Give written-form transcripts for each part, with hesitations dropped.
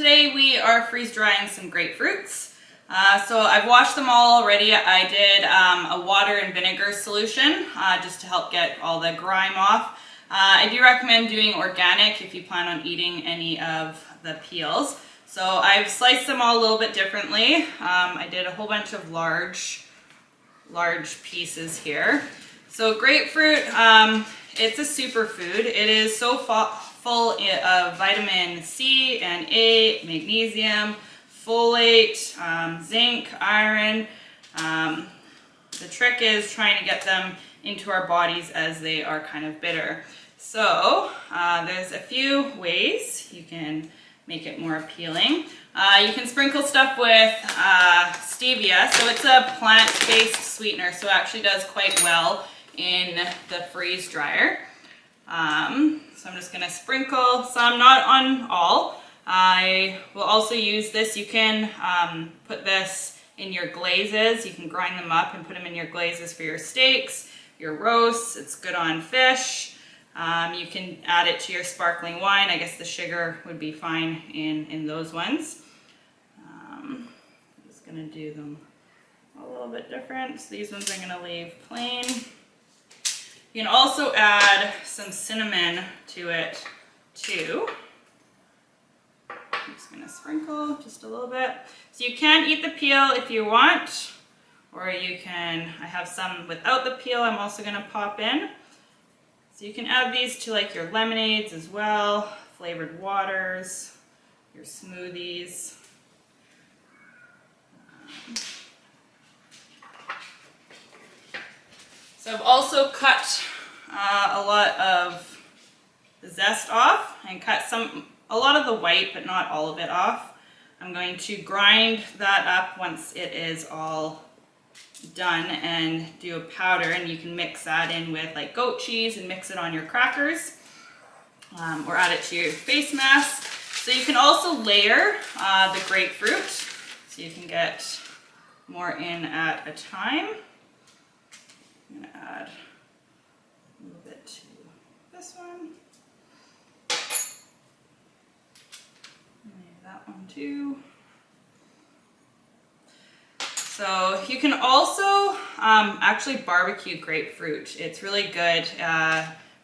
today we are freeze drying some grapefruits. So I've washed them all already. I did a water and vinegar solution just to help get all the grime off. I do recommend doing organic if you plan on eating any of the peels. So I've sliced them all a little bit differently. I did a whole bunch of large pieces here. So grapefruit, it's a superfood. It is so full of vitamin C and A, magnesium, folate, zinc, iron. The trick is trying to get them into our bodies as they are kind of bitter. So there's a few ways you can make it more appealing. You can sprinkle stuff with stevia. So it's a plant-based sweetener, so it actually does quite well in the freeze dryer. So I'm just gonna sprinkle some, not on all. I will also use this. You can put this in your glazes. You can grind them up and put them in your glazes for your steaks, your roasts. It's good on fish. You can add it to your sparkling wine. I guess the sugar would be fine in those ones. I'm just gonna do them a little bit different. So these ones I'm gonna leave plain. You can also add some cinnamon to it too. I'm just gonna sprinkle just a little bit. So you can eat the peel if you want, or you can, I have some without the peel I'm also gonna pop in. So you can add these to like your lemonades as well, flavored waters, your smoothies. So I've also cut a lot of the zest off and cut a lot of the white, but not all of it off. I'm going to grind that up once it is all done and do a powder, and you can mix that in with like goat cheese and mix it on your crackers or add it to your face mask. So you can also layer the grapefruit so you can get more in at a time. I'm going to add a little bit to this one. Maybe that one too. So you can also actually barbecue grapefruit. It's really good.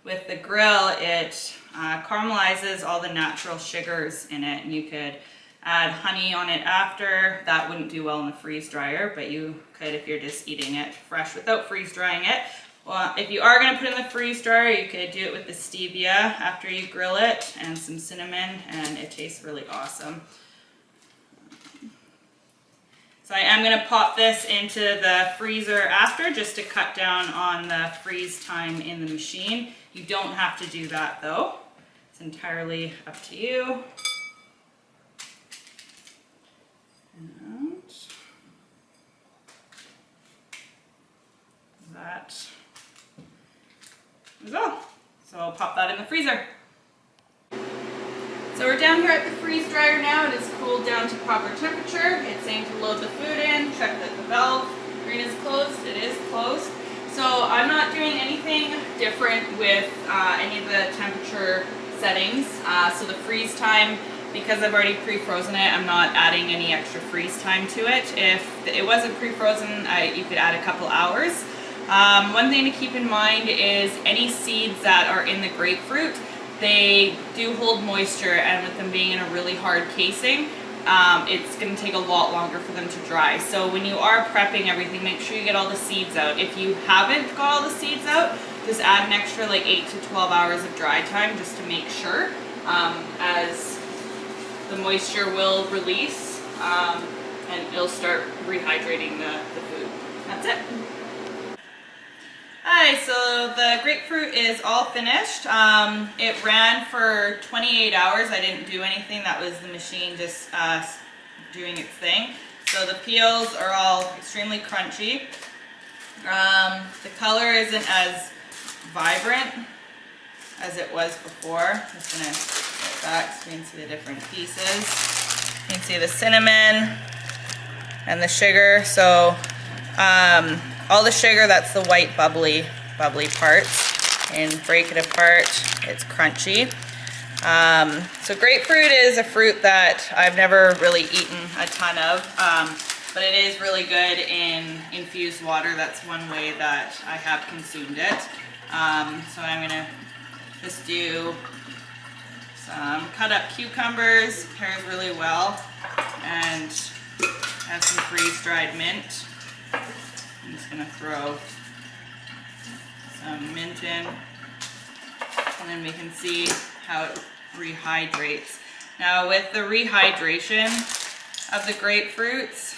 With the grill, it caramelizes all the natural sugars in it, and you could add honey on it after. That wouldn't do well in the freeze dryer, but you could if you're just eating it fresh without freeze drying it. Well, if you are going to put it in the freeze dryer, you could do it with the stevia after you grill it and some cinnamon, and it tastes really awesome. So I am going to pop this into the freezer after, just to cut down on the freeze time in the machine. You don't have to do that though. It's entirely up to you. And that is all. So I'll pop that in the freezer. So we're down here at the freeze dryer now. It is cooled down to proper temperature. It's saying to load the food in, check that the valve green is closed. It is closed. So I'm not doing anything different with any of the temperature settings. So the freeze time, because I've already pre-frozen it, I'm not adding any extra freeze time to it. If it wasn't pre-frozen, you could add a couple hours. One thing to keep in mind is any seeds that are in the grapefruit, they do hold moisture, and with them being in a really hard casing, it's going to take a lot longer for them to dry. So when you are prepping everything, make sure you get all the seeds out. If you haven't got all the seeds out, just add an extra like 8 to 12 hours of dry time just to make sure, as the moisture will release and it'll start rehydrating the food. That's it. Hi, so the grapefruit is all finished. It ran for 28 hours. I didn't do anything. That was the machine just doing its thing. So the peels are all extremely crunchy. The color isn't as vibrant as it was before. I'm just going to get back so you can see the different pieces. You can see the cinnamon and the sugar. So all the sugar, that's the white bubbly parts, and break it apart, it's crunchy. So grapefruit is a fruit that I've never really eaten a ton of, but it is really good in infused water. That's one way that I have consumed it. So I'm gonna just do some cut up cucumbers, pairs really well, and have some freeze dried mint. I'm just gonna throw some mint in, and then we can see how it rehydrates. Now with the rehydration of the grapefruits,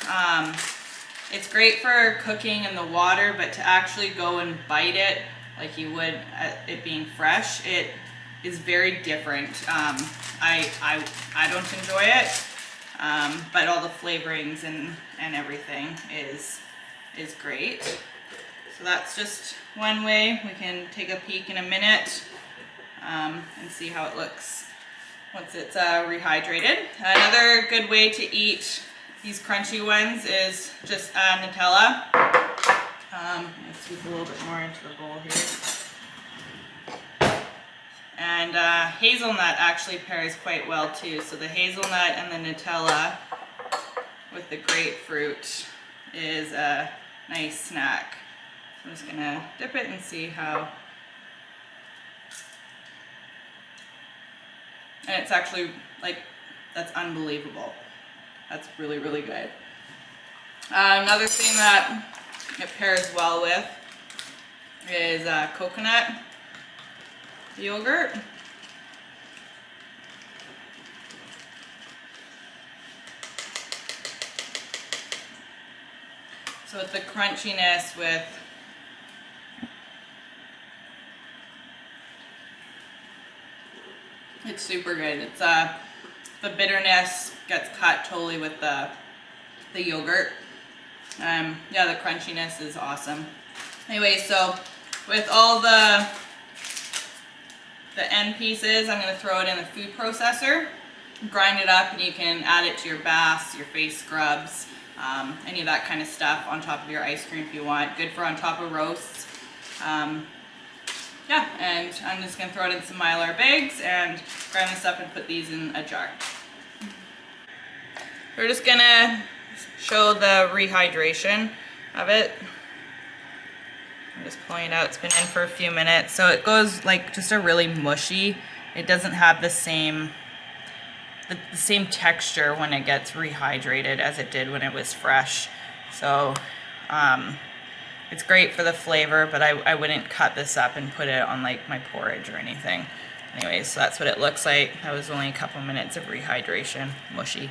it's great for cooking in the water, but to actually go and bite it like you would it being fresh, it is very different. I don't enjoy it, but all the flavorings and everything is great. So that's just one way. We can take a peek in a minute and see how it looks once it's rehydrated. Another good way to eat these crunchy ones is just Nutella. Let's scoop a little bit more into the bowl here. And hazelnut actually pairs quite well too. So the hazelnut and the Nutella with the grapefruit is a nice snack. I'm just gonna dip it and see how. And it's actually, like, that's unbelievable. That's really, really good. Another thing that it pairs well with is coconut yogurt. So it's the crunchiness with it's super good. It's the bitterness gets cut totally with the yogurt. Yeah, the crunchiness is awesome. Anyway, so with all the end pieces, I'm going to throw it in the food processor, grind it up, and you can add it to your baths, your face scrubs, any of that kind of stuff on top of your ice cream if you want. Good for on top of roasts. Yeah, and I'm just going to throw it in some Mylar bags and grind this up and put these in a jar. We're just going to show the rehydration of it. I'm just pulling it out. It's been in for a few minutes. So it goes like just a really mushy. It doesn't have the same texture when it gets rehydrated as it did when it was fresh. So it's great for the flavor, but I wouldn't cut this up and put it on like my porridge or anything. Anyways, so that's what it looks like. That was only a couple minutes of rehydration, mushy.